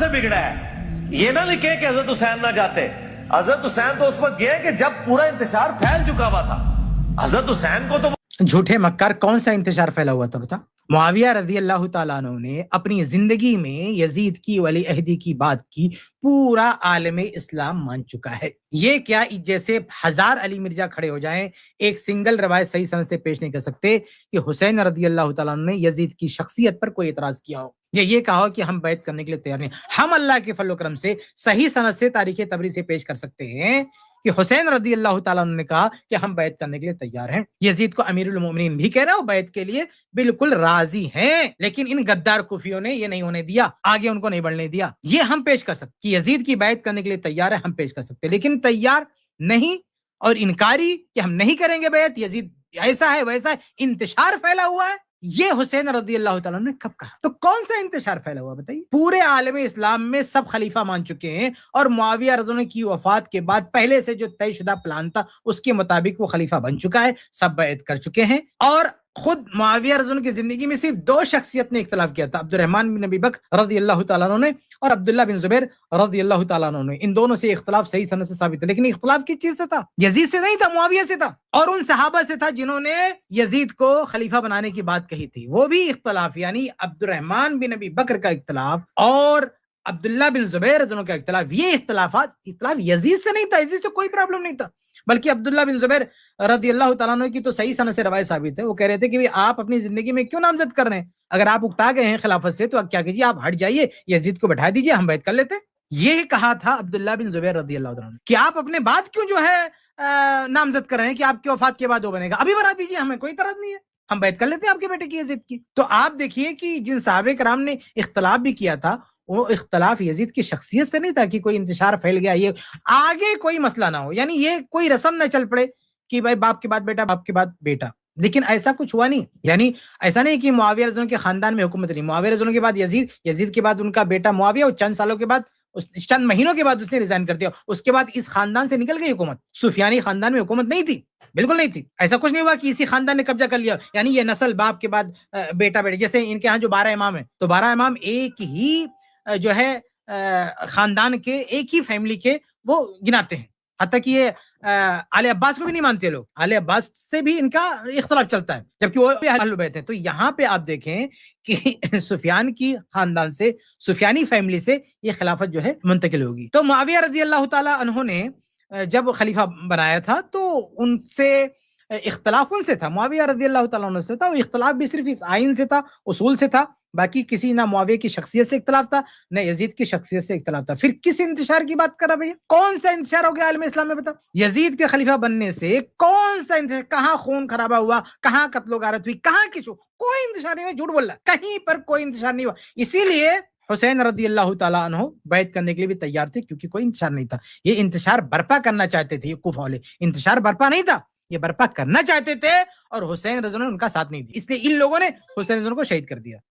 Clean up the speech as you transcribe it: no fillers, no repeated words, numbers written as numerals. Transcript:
سے بگڑا ہے. یہ نہ لکھے کہ حضرت حسین نہ جاتے. حضرت حسین تو اس وقت گئے کہ جب پورا انتشار پھیل چکا ہوا تھا. حضرت حسین کو تو جھوٹے مکار کون سا انتشار پھیلا ہوا تھا بتا. معاویہ رضی اللہ تعالیٰ عنہ نے اپنی زندگی میں یزید کی ولی عہدی کی بات کی پورا عالم اسلام مان چکا ہے. یہ کیا جیسے 1000 علی مرزا کھڑے ہو جائیں ایک سنگل روایت صحیح سند سے پیش نہیں کر سکتے کہ حسین رضی اللہ تعالیٰ عنہ نے یزید کی شخصیت پر کوئی اعتراض کیا ہو یا یہ کہا ہو کہ ہم بیعت کرنے کے لیے تیار نہیں. ہم اللہ کے فضل و کرم سے صحیح سند سے تاریخ تبری سے پیش کر سکتے ہیں کہ حسین رضی اللہ تعالیٰ عنہ نے کہا کہ ہم بیعت کرنے کے لیے تیار ہیں. یزید کو امیر المومنین بھی کہہ رہا ہو بیعت کے لیے بالکل راضی ہیں, لیکن ان غدار کوفیوں نے یہ نہیں ہونے دیا, آگے ان کو نہیں بڑھنے دیا. یہ ہم پیش کر سکتے کہ یزید کی بیعت کرنے کے لیے تیار ہے, ہم پیش کر سکتے, لیکن تیار نہیں اور انکاری کہ ہم نہیں کریں گے بیعت, یزید ایسا ہے ویسا ہے, انتشار پھیلا ہوا ہے. یہ حسین رضی اللہ تعالیٰ نے کب کہا؟ تو کون سا انتشار پھیلا ہوا بتائیے؟ پورے عالم اسلام میں سب خلیفہ مان چکے ہیں اور معاویہ رضی اللہ عنہ کی وفات کے بعد پہلے سے جو طے شدہ پلان تھا اس کے مطابق وہ خلیفہ بن چکا ہے, سب بیعت کر چکے ہیں. اور خود معاویہ رضی اللہ عنہ کی زندگی میں صرف 2 شخصیت نے اختلاف کیا تھا, عبد الرحمن بن ابی بکر رضی اللہ تعالیٰ عنہ نے اور عبداللہ بن زبیر رضی اللہ تعالیٰ عنہ نے. ان دونوں سے اختلاف صحیح سند سے ثابت ہے, لیکن اختلاف کس چیز سے تھا؟ یزید سے نہیں تھا, معاویہ سے تھا اور ان صحابہ سے تھا جنہوں نے یزید کو خلیفہ بنانے کی بات کہی تھی. وہ بھی اختلاف یعنی عبد الرحمن بن ابی بکر کا اختلاف اور عبداللہ بن زبیر رضی اللہ عنہ کا اختلاف, یہ اختلاف یزید سے نہیں تھا, یزید سے کوئی پرابلم نہیں تھا, بلکہ عبداللہ بن زبیر رضی اللہ تعالیٰ عنہ کی تو صحیح سند سے روایت ثابت ہے. وہ کہہ رہے تھے کہ آپ اپنی زندگی میں کیوں نامزد کر رہے ہیں؟ اگر آپ اکتا گئے ہیں خلافت سے تو اب کیا کیجیے, آپ ہٹ جائیے, یزید کو بٹھا دیجیے, ہم بیعت کر لیتے. یہ کہا تھا عبداللہ بن زبیر رضی اللہ عنہ کہ آپ اپنے بعد کیوں جو ہے نامزد کر رہے ہیں کہ آپ کی وفات کے بعد وہ بنے گا, ابھی بنا دیجیے, ہمیں کوئی اعتراض نہیں ہے, ہم بیعت کر لیتے ہیں آپ کے بیٹے کی یزید کی. تو آپ دیکھیے کہ جن صحابہ کرام نے اختلاف بھی کیا تھا وہ اختلاف یزید کی شخصیت سے نہیں تھا کہ کوئی انتشار پھیل گیا, یہ آگے کوئی مسئلہ نہ ہو, یعنی یہ کوئی رسم نہ چل پڑے کہ بھائی باپ کے بعد بیٹا, باپ کے بعد بیٹا. لیکن ایسا کچھ ہوا نہیں, یعنی ایسا نہیں کہ معاویہ رضی اللہ عنہ کے خاندان میں حکومت نہیں, معاویہ رضی اللہ عنہ کے بعد یزید, یزید کے بعد ان کا بیٹا معاویہ, اور چند سالوں کے بعد چند مہینوں کے بعد اس نے ریزائن کر دیا, اس کے بعد اس خاندان سے نکل گئی حکومت. سفیانی خاندان میں حکومت نہیں تھی, بالکل نہیں تھی. ایسا کچھ نہیں ہوا کہ اسی خاندان نے قبضہ کر لیا, یعنی یہ نسل باپ کے بعد بیٹا بیٹا, جیسے ان کے ہاں جو 12 امام ہیں تو 12 امام ایک ہی جو ہے خاندان کے, ایک ہی فیملی کے وہ گناتے ہیں. حتیٰ کہ یہ آل عباس کو بھی نہیں مانتے لوگ, آل عباس سے بھی ان کا اختلاف چلتا ہے جبکہ وہ بھی اہل بیت ہیں. تو یہاں پہ آپ دیکھیں کہ سفیان کی خاندان سے, سفیانی فیملی سے یہ خلافت جو ہے منتقل ہوگی. تو معاویہ رضی اللہ تعالیٰ عنہ نے جب خلیفہ بنایا تھا تو ان سے اختلاف ان سے تھا, معاویہ رضی اللہ تعالیٰ عنہ سے تھا. وہ اختلاف بھی صرف اس آئین سے تھا, اصول سے تھا, باقی کسی نہ معاویہ کی شخصیت سے اختلاف تھا نہ یزید کی شخصیت سے اختلاف تھا. پھر کس انتشار کی بات کر رہا بھائی؟ کون سا انتشار ہو گیا عالم اسلام میں بتا؟ یزید کے خلیفہ بننے سے کون سا انتشار, کہاں خون خرابہ ہوا, کہاں قتل و غارت ہوئی, کہاں کچھ, کوئی انتشار نہیں ہوا. جھوٹ بول رہا ہے, کہیں پر کوئی انتشار نہیں ہوا. اسی لیے حسین رضی اللہ تعالیٰ عنہ بیعت کرنے کے لیے بھی تیار تھے کیونکہ کوئی انتشار نہیں تھا. یہ انتشار برپا کرنا چاہتے تھے, یہ کوفہ والے, انتشار برپا نہیں تھا, یہ برپا کرنا چاہتے تھے اور حسین رضی اللہ عنہ ان کا ساتھ نہیں دیا, اس لیے ان لوگوں نے حسین رضی اللہ عنہ کو شہید کر دیا.